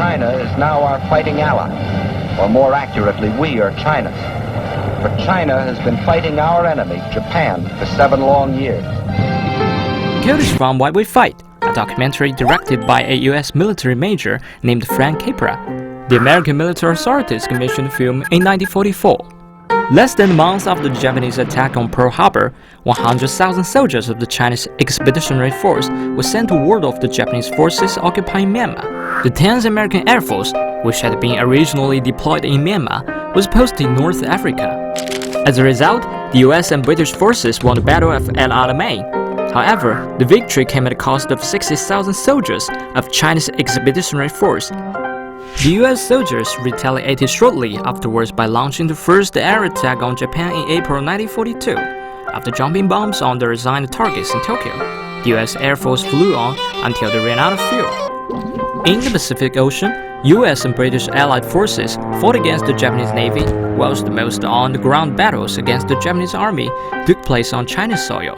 China is now our fighting ally, or more accurately, we are China's. For China has been fighting our enemy, Japan, for 7 long years. Quoted from Why We Fight, a documentary directed by a U.S. military major named Frank Capra. The American military authorities commissioned the film in 1944. Less than a month after the Japanese attack on Pearl Harbor, 100,000 soldiers of the Chinese Expeditionary Force were sent to ward off the Japanese forces occupying Myanmar. The 10th American Air Force, which had been originally deployed in Myanmar, was posted in North Africa. As a result, the US and British forces won the Battle of El Alamein. However, the victory came at the cost of 60,000 soldiers of China's Expeditionary Force. The US soldiers retaliated shortly afterwards by launching the first air attack on Japan in April 1942. After dropping bombs on the assigned targets in Tokyo, the US Air Force flew on until they ran out of fuel. In the Pacific Ocean, US and British Allied forces fought against the Japanese Navy, whilst the most on-the-ground battles against the Japanese Army took place on Chinese soil.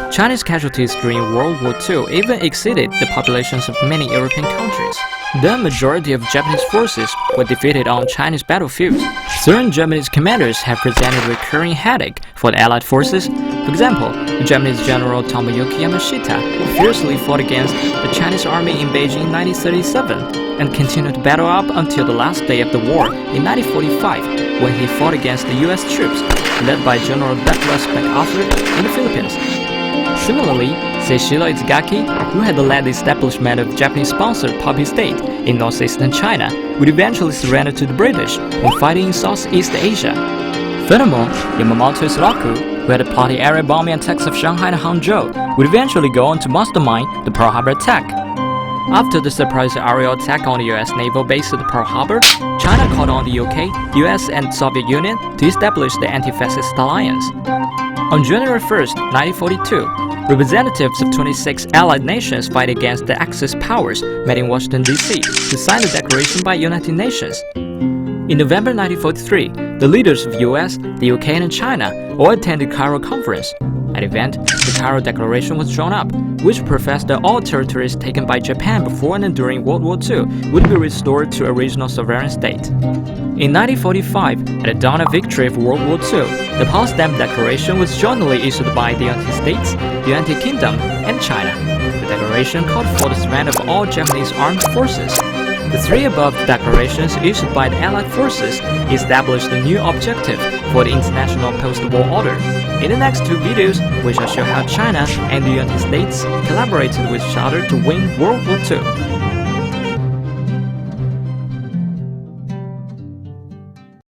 Chinese casualties during World War II even exceeded the populations of many European countries. The majority of Japanese forces were defeated on Chinese battlefields. Certain Japanese commanders have presented a recurring headache for the Allied forces. For example, the Japanese General Tomoyuki Yamashita fiercely fought against the Chinese army in Beijing in 1937 and continued to battle up until the last day of the war in 1945 when he fought against the US troops led by General Douglas MacArthur in the Philippines. Similarly, Seishiro Izagaki, who had led the establishment of Japanese-sponsored Puppy State in northeastern China, would eventually surrender to the British when fighting in Southeast Asia. Furthermore, Yamamoto Isaraku, who had plotted area bombing attacks of Shanghai and Hangzhou, would eventually go on to mastermind the Pearl Harbor attack. After the surprise aerial attack on the US naval base at Pearl Harbor, China called on the UK, US, and Soviet Union to establish the anti-fascist alliance. On January 1, 1942, representatives of 26 Allied nations fighting against the Axis powers met in Washington, D.C. to sign the Declaration by United Nations. In November 1943, the leaders of US, the UK, and China all attended the Cairo Conference. At the event, the Cairo Declaration was drawn up, which professed that all territories taken by Japan before and during World War II would be restored to a regional sovereign state. In 1945, at the dawn of victory of World War II, the Potsdam Declaration was jointly issued by the United States, the United Kingdom, and China. The declaration called for the surrender of all Japanese armed forces. The 3 above declarations issued by the Allied forces established a new objective for the international post-war order. In the next 2 videos, we shall show how China and the United States collaborated with each other to win World War II.